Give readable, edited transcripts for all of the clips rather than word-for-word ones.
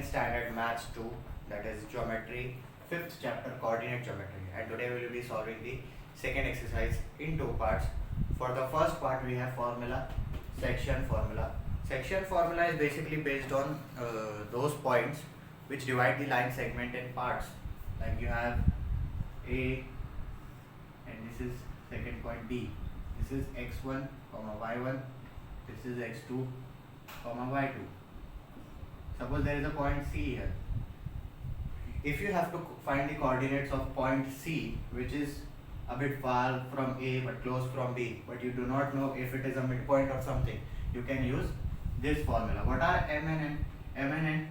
standard maths 2, that is geometry, 5th chapter coordinate geometry, and today we will be solving the second exercise in two parts. For the first part we have formula, section formula. Section formula is basically based on those points which divide the line segment in parts. Like you have A and this is second point B. This is x1, y1, this is x2, y2. Suppose there is a point C here. If you have to find the coordinates of point C, which is a bit far from A but close from B, but you do not know if it is a midpoint or something, you can use this formula. What are M and N? M and N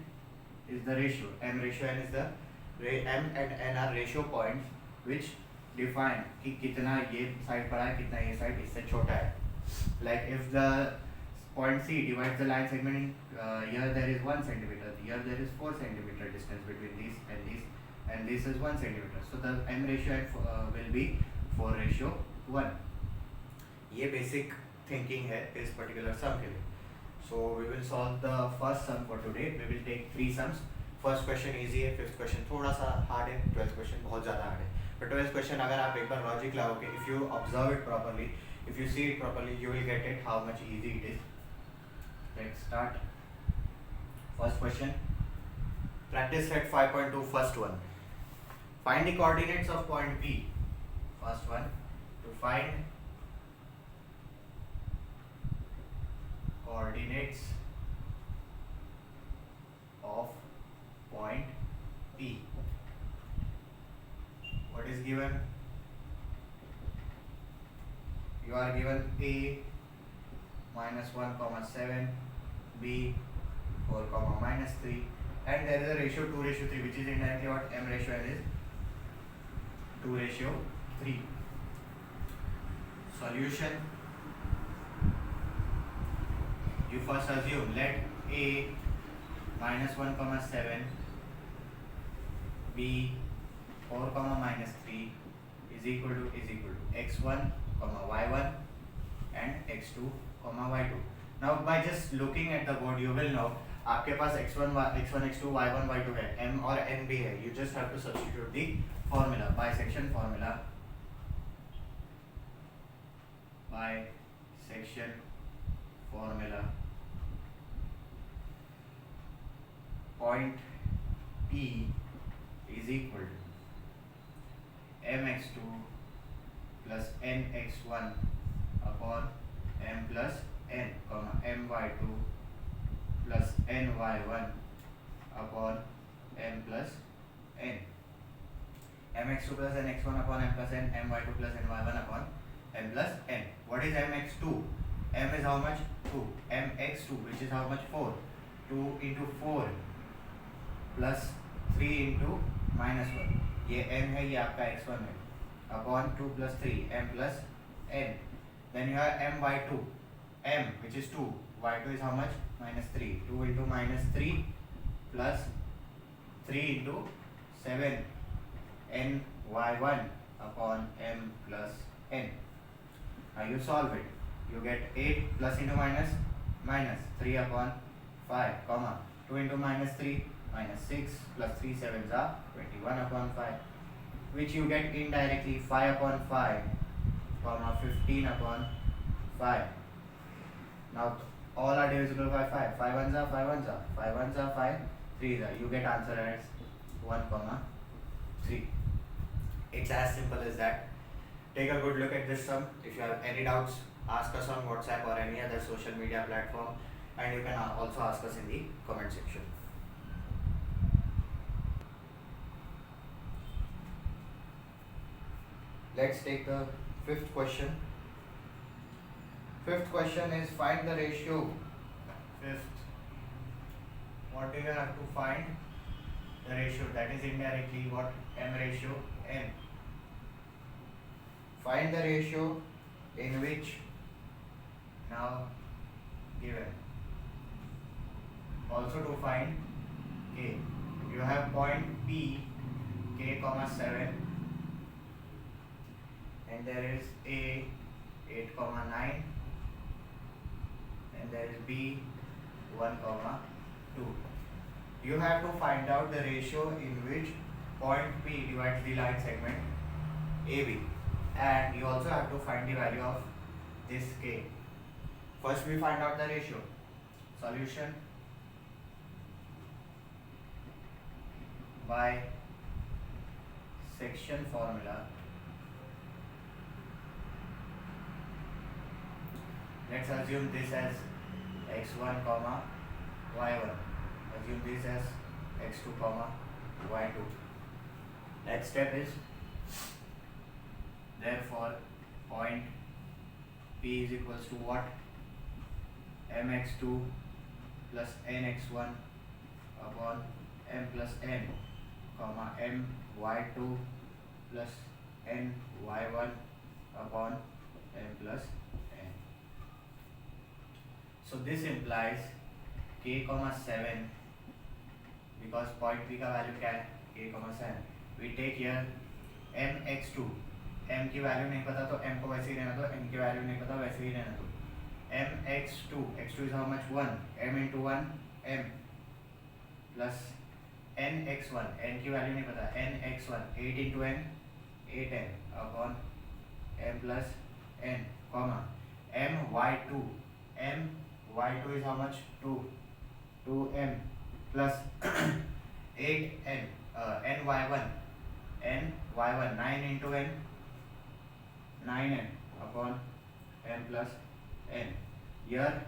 is the ratio. M ratio N is the M and N are ratio points which define कि कितना ये side बड़ा है, कितना ये side इससे छोटा है. Like if the point C divides the line segment in here there is 1 centimeter, here there is 4 centimeter distance between these, and this is 1 centimeter. So the M ratio will be 4:1. ये basic thinking है इस particular sum के लिए. So we will solve the first sum for today. We will take 3 sums. First question easy है, fifth question थोड़ा सा hard है, 12th question बहुत ज़्यादा hard है. But 12th question अगर आप एक बार logic लगाओगे, if you observe it properly, if you see it properly, you will get it how much easy it is. Let's start. First question. Practice set 5.2. First one. Find the coordinates of point P. First one. To find coordinates of point P. What is given? You are given A -1, 7, B 4, -3, and there is a ratio 2:3, which is indirectly what M ratio N is 2:3. Solution. You first assume let A -1, 7, B 4, -3 is equal to x1, y1 and x2, y2. Now by just looking at the board you will know आपके पास x1, x2, y1, y2 है, m और n भी है. You just have to substitute the formula, bisection formula. Bisection formula. Point P is equal to mx2 plus nx1 upon m plus n, my2 plus ny1 upon m plus n. mx2 plus nx1 upon m plus n, my2 plus ny1 upon m plus n. What is mx2? M is how much? 2. mx2, which is how much? 4. 2 into 4 plus 3 into -1. ये m है, ये आपका x1 है, upon 2 plus 3, m plus n. Then you have m by 2, m which is 2, y2 is how much? -3. 2 into -3 plus 3 into 7, n y1 upon m plus n. Now you solve it. You get 8 plus into minus 3 upon 5, comma 2 into -3, -6 plus 3 sevens are 21 upon 5, which you get indirectly 5 upon 5, comma 15 upon 5. Now all are divisible by 5. 5 ones are 5 ones are 5 ones are 5 3s are. You get answer as 1, 3. It's as simple as that. Take a good look at this sum. If you have any doubts, ask us on WhatsApp or any other social media platform, and you can also ask us in the comment section. Let's take the fifth question. Fifth question is find the ratio. Fifth. What do you have to find? The ratio, that is indirectly what? M ratio N. Find the ratio in which, now given. Also to find K. You have point P, K, 7, and there is A 8, 9, and there is B 1, 2. you have to find out the ratio in which point P divides the line segment AB, and you also have to find the value of this K. First we find out the ratio. Solution by section formula. Let's assume this as x1 comma y1. Assume this as x2 comma y2. Next step is, therefore point P is equals to what? mx2 plus nx1 upon m plus n, comma my2 plus ny1 upon m plus n. So this implies k comma 7, because point P का value क्या है? k comma 7. We take here mx2. m की value नहीं पता तो m को वैसे ही रहना दो, n की वैल्यू नहीं पता वैसे ही रहना दो. mx2, x2 is how much? 1. m into 1 m plus nx1, n की वैल्यू नहीं पता, nx1 8 into n 8n upon m plus n, comma my2, my2 is how much? 2 2m plus 8n ny1 9 into n 9n upon m plus n. Here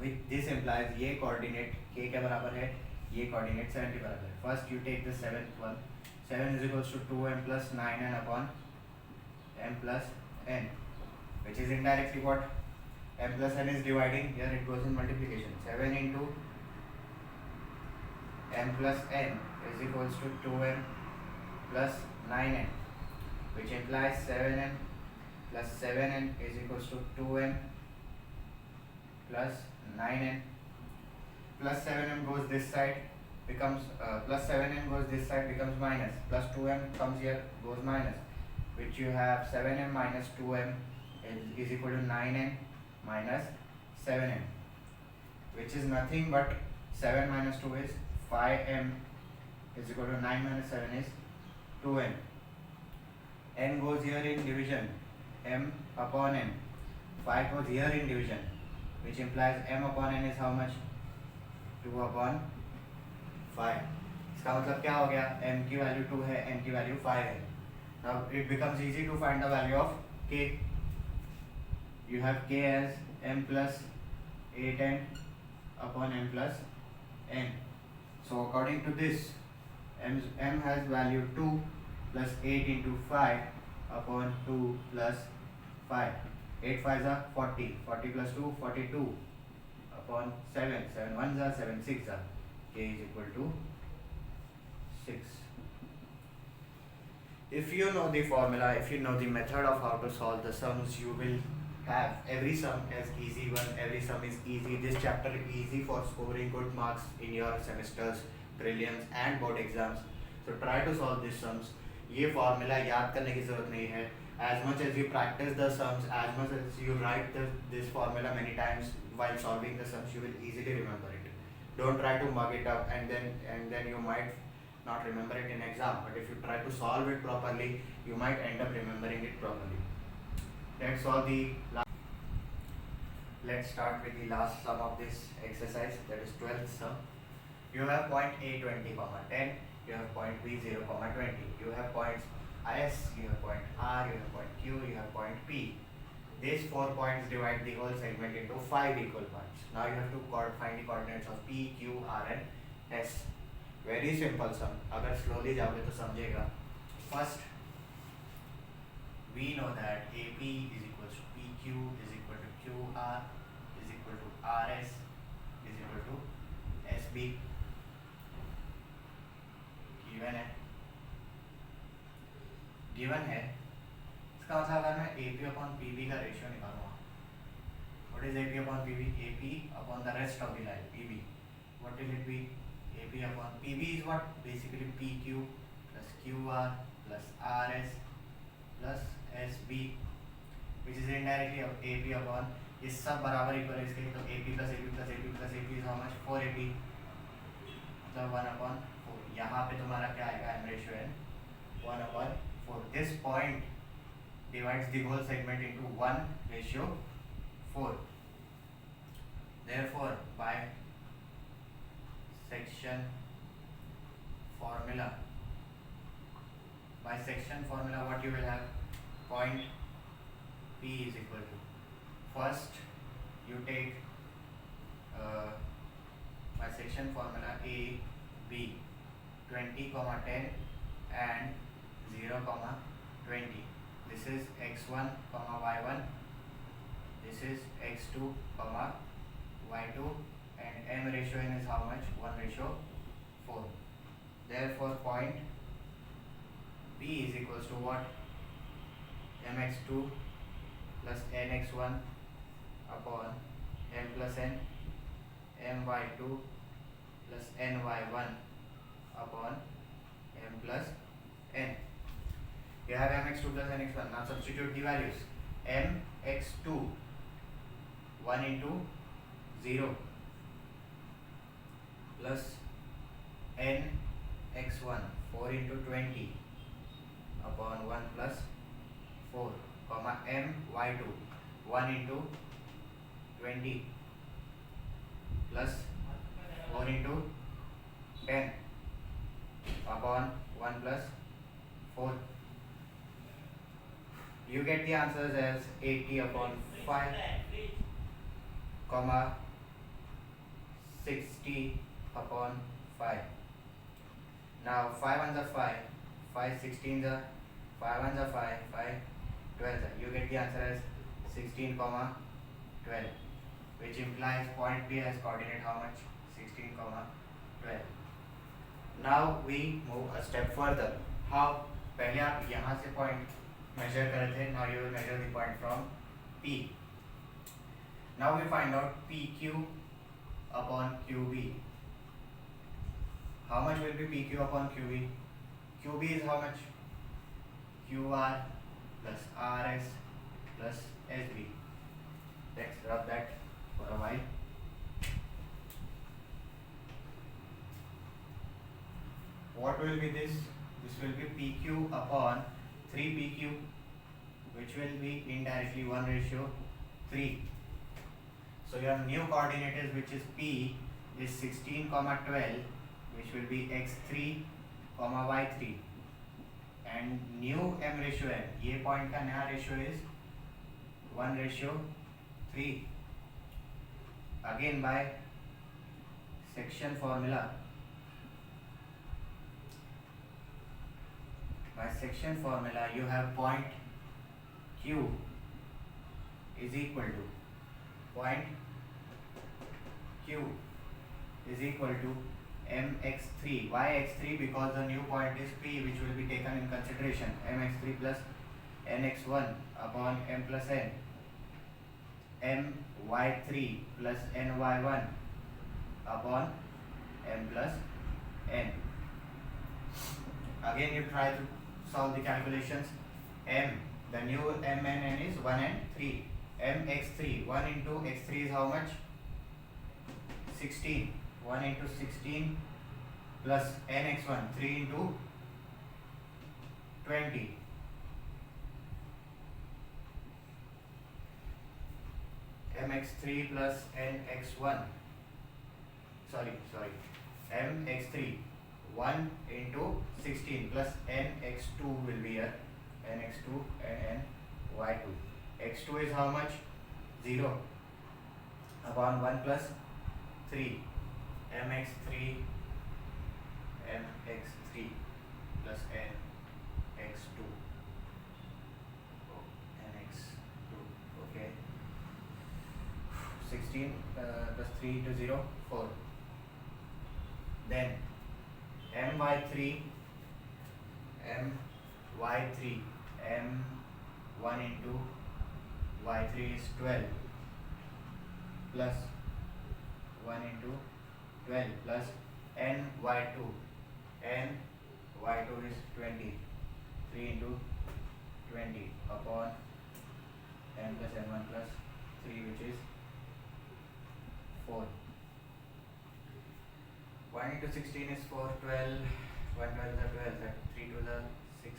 with this implies ये coordinate k के बराबर है, ये coordinate 7 के बराबर है. First you take the seventh one. 7 is equals to 2m plus 9n upon m plus n, which is indirectly what? M plus n is dividing, here it goes in multiplication. 7 into m plus n is equals to 2m plus 9n, which implies 7n plus 7n is equals to 2m plus 9n. Plus 7m goes this side, becomes plus 7n goes this side, becomes minus. Plus 2m comes here, goes minus, which you have 7m minus 2m is equal to 9n minus 7m, which is nothing but 7 minus 2 is 5m is equal to 9 minus 7 is 2m. N goes here in division, m upon n. 5 goes here in division, which implies m upon n is how much? 2 upon 5. इसका मतलब क्या हो गया? m की value 2 है, n की value 5 है. Now it becomes easy to find the value of k. You have k as m plus 8n upon m plus n. So according to this, m has value 2 plus 8 into 5 upon 2 plus 5. 8 5s are 40. 40 plus 2, 42 upon 7. 7 1s are 7 6s are. K is equal to 6. If you know the formula, if you know the method of how to solve the sums, you will have every sum as easy one. Every sum is easy. This chapter is easy for scoring good marks in your semesters, prelims and board exams. So try to solve these sums. ये formula याद करने की जरूरत नहीं है. As much as you practice the sums, as much as you write this formula many times while solving the sums, you will easily remember it. Don't try to mug it up and then you might not remember it in exam. But if you try to solve it properly, you might end up remembering it properly. Let's solve the let's start with the last sum of this exercise, that is 12th sum. You have point A 20, 10. You have point B 0, 20. You have points S, you have point R, you have point Q, you have point P. These 4 points divide the whole segment into 5 equal parts. Now you have to find the coordinates of P, Q, R and S. Very simple sum. अगर slowly जाओगे तो समझेगा. First, we know that AP is equals to PQ is equal to QR is equal to RS is equal to SB. Given है. इसका मतलब अगर मैं AP upon PB का रेशियो निकालूंगा, what is AP upon PB? AP upon the rest of the line PB. What will it be? AP upon PB is what? Basically PQ plus QR plus RS plus SB, which is indirectly AP upon, ये सब बराबर equal है इसके लिए. तो AP plus AP plus AP plus AP is how much? 4AP. मतलब 1/4। यहाँ पे तुम्हारा क्या आएगा m ratio n 1/4. This point divides the whole segment into 1/4. Therefore, by section formula, what you will have, point P is equal to, first you take by section formula A B 20, 10 and 0, 20. This is x1, y1. This is x2, y2, and m ratio n is how much? 1/4. Therefore, point P is equals to what? mx2 plus nx1 upon m plus n, my2 plus ny1 upon m plus n. You have mx2 plus nx1. Now substitute the values. mx2 1 into 0 plus nx1 4 into 20 upon 1 plus 4, comma my2 1 into 20 plus 4 into 10 upon 1 plus 4. You get the answers as 80 upon 5, comma 60 upon 5. Now 5 ones are 5, 5 16s are 5 ones are 5, 5 12s are. You get the answer as 16, 12, which implies point P has coordinate how much? 16, 12. Now we move a step further. How? पहले आप यहाँ से point measure कर रहे थे. Now you will measure the point from P. Now we find out PQ upon QB. How much will be PQ upon QB? QB is how much? QR plus RS plus SB. Let's rub that for a while. What will be this? This will be PQ upon 3PQ, which will be indirectly 1/3. So your new coordinate is, which is P, is 16, 12, which will be x3, y3, and new m ratio n, ये point का नया ratio is 1/3. Again by section formula, you have point Q is equal to mx3. Why x3? Because the new point is P, which will be taken in consideration. mx3 plus nx1 upon m plus n, my3 plus ny1 upon m plus n. Again you try to solve the calculations. The new m and n is 1 and 3. mx3, 1 into x3 is how much? 16. 1 into 16 plus nx1, 3 into 20. mx3 plus nx1, mx3, 1 into 16 plus nx2 will be here, nx2 and ny2. x2 is how much? 0 upon 1 plus 3, mx3 plus nx2, okay. 16 plus 3 into 0, 4. Then my3, m1 into y3 is 12 plus 1 into 12 plus ny2 is 20, 3 into 20 upon n plus n1 plus 3, which is 4. 1 into 16 is 4, 12, 1 12 is 12, 3 to the 6.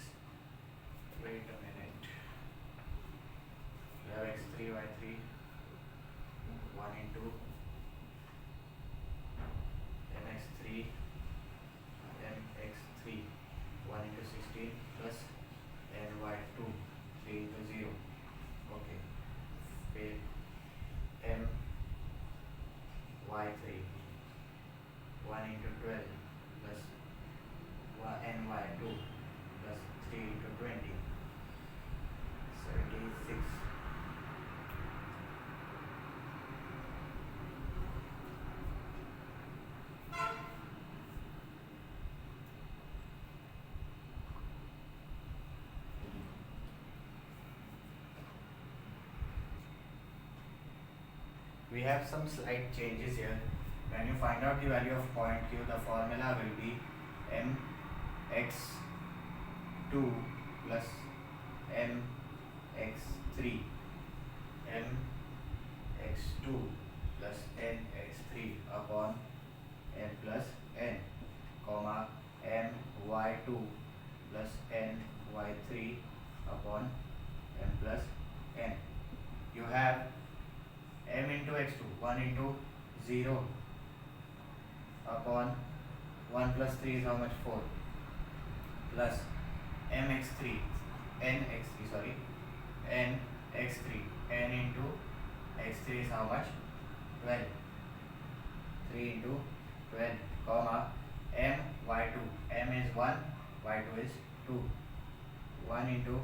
Wait a minute. We have x3, y3, 1 into mx3, mx3, 1 into 16 plus ny2, 3 into 0. Okay. फिर m y3, 1 into 12 plus ny2 plus 3 into 20, 76. We have some slight changes here. When you find out the value of point Q, the formula will be mx2 plus mx3, mx2 plus nx3 upon n plus n, comma my2 plus ny3 upon n plus n. You have m into x2, 1 into 0 upon 1 plus 3 is how much? 4, plus mx3, nx3, nx3, n into x3 is how much? 12, 3 into 12, comma my2, m is 1, y2 is 2, 1 into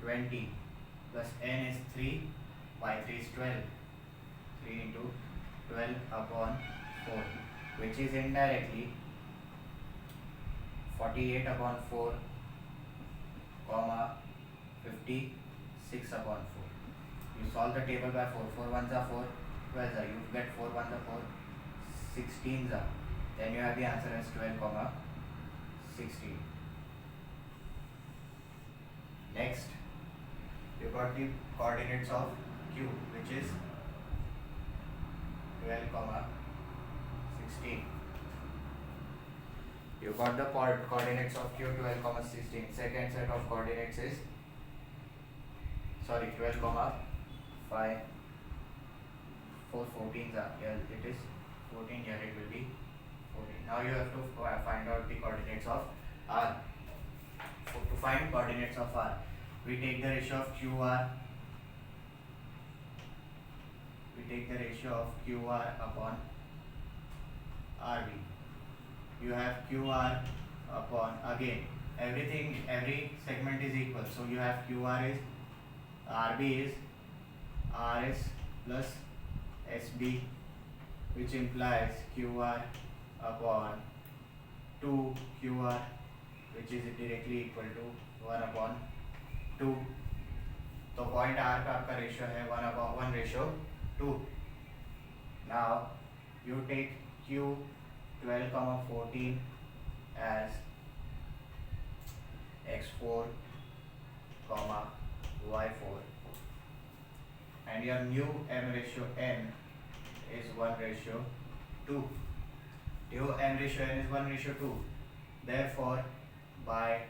20 plus n is 3, y3 is 12, 3 into 12 upon 4, which is indirectly 48 upon 4, comma 56 upon 4. You solve the table by 4, 4 ones are 4, 12s are, you get 4 ones are 4, 16s are, then you have the answer as 12, comma 16. Next, you got the coordinates of Q, which is 12, comma 16. You got the coordinates of Q, 12, comma 16. Second set of coordinates is 12, comma 5, 4 14s are, here it is 14, here it will be 14. Now you have to find out the coordinates of R. To find coordinates of R, we take the ratio of QR. We take the ratio of QR upon RB. You have QR upon, again, every segment is equal. So you have QR is, RB is RS plus SB, which implies QR upon 2 QR, which is directly equal to 1 upon 2. तो point are का आपका ratio है 1/1:2. Now you take Q 12, 14 as x4, y4, and your new m ratio n is 1/2. Your m ratio n is 1/2. Therefore, by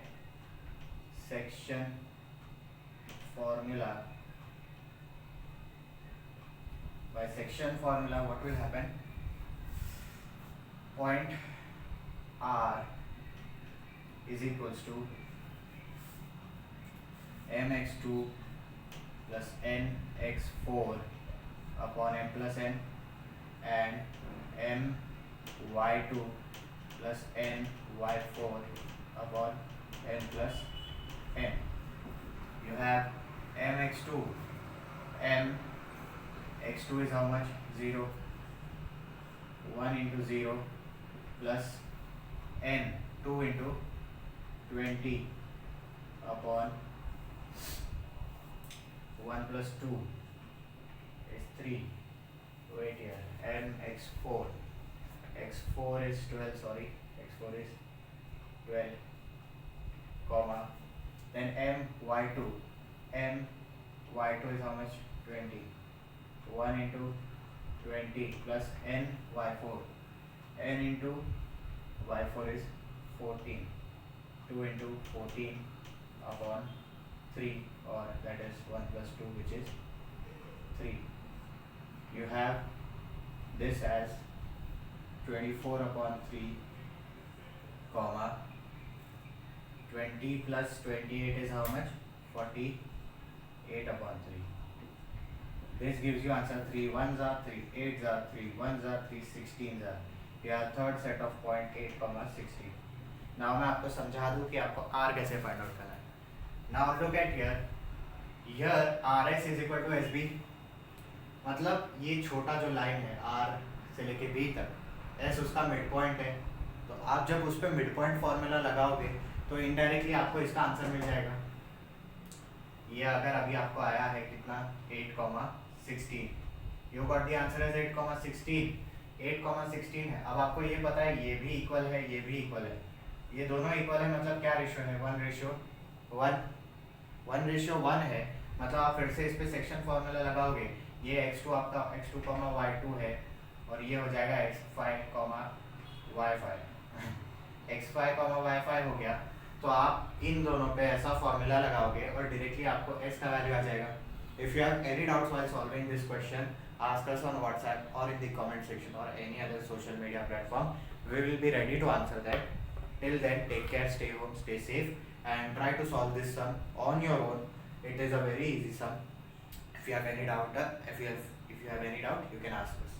section formula, what will happen? Point R is equals to mx2 plus nx4 upon m plus n, and my2 plus ny4 upon n plus n. You have mx2, x2 is how much? 0, 1 into 0 plus n, 2 into 20 upon 1 plus 2 is 3. Wait here, n x4, x4 is 12, x4 is 12, comma, then my2 is how much? 20, 1 into 20 plus ny4, n into y4 is 14. 2 into 14 upon 3, or that is 1 plus 2, which is 3. You have this as 24 upon 3, comma 20 plus 28 is how much? 48 upon 3. This gives you answer 3 1s are 3, 8s are 3, 1s are 3, 16s are. You have third set of point 8 comma 16. Now मैं आपको समझा दूँ कि आपको R कैसे find out करना है. Now look at here. Here RS is equal to SB. मतलब ये छोटा जो लाइन है R से लेके B तक, S उसका मिड पॉइंट है. तो आप जब उस पर मिड पॉइंट फॉर्मूला लगाओगे तो इनडायरेक्टली आपको इसका आंसर मिल जाएगा. ये अगर अभी आपको आया है कितना 8,16, you got the answer as 8,16. 8,16 है. अब आपको ये पता है ये भी इक्वल है, ये भी इक्वल है, ये दोनों इक्वल है. मतलब क्या रेशियो है? 1:1. 1:1 है. मतलब आप फिर से इस पे सेक्शन फॉर्मूला लगाओगे. ये x2 आपका x2, y2 है, और ये हो जाएगा x5, y5. x5, y5 हो गया. तो आप इन दोनों पे ऐसा फॉर्मूला लगाओगे और डायरेक्टली आपको s का वैल्यू आ जाएगा. If you have any doubts while solving this question, ask us on WhatsApp or in the comment section or any other social media platform. We will be ready to answer that. Till then, take care, stay home, stay safe, and try to solve this sum on your own. It is a very easy sum. If you have any doubt, you can ask us.